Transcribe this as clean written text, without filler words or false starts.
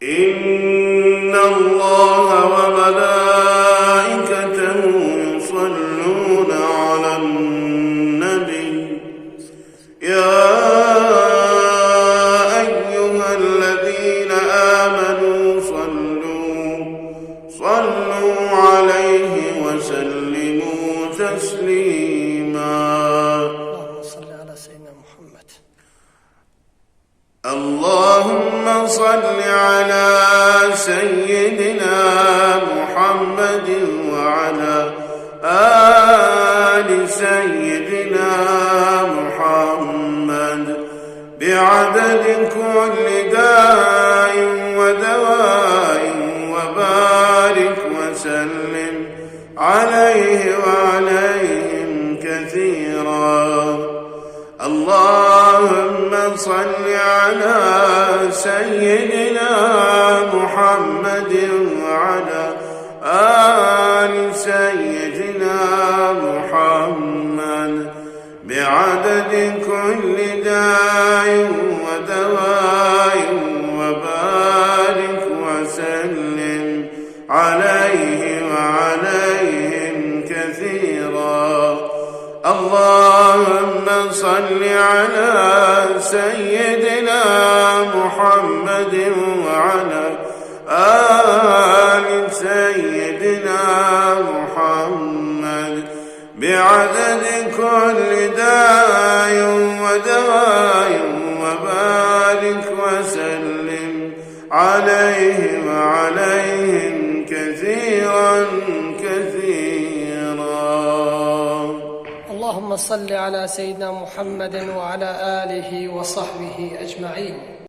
إن الله وملائكته يصلون على النبي يا أيها الذين آمنوا صلوا عليه وسلموا تسليما. اللهم صل على سيدنا محمد. اللهم صل على سيدنا محمد وعلى آل سيدنا محمد بعدد كل داء ودواء وبارك وسلم عليه وعليهم كثيرا. اللهم صل على سيدنا محمد وعلى آل سيدنا محمد بعدد كل داء ودواء وبارك وسلم عليه وعليهم كثيرا. اللهم صل على سيدنا محمد وعلى آل سيدنا محمد بعدد كل داء ودواء وبارك وسلم عليه وعليهم كثيرا كثيرا. اللهم صل على سيدنا محمد وعلى آله وصحبه أجمعين.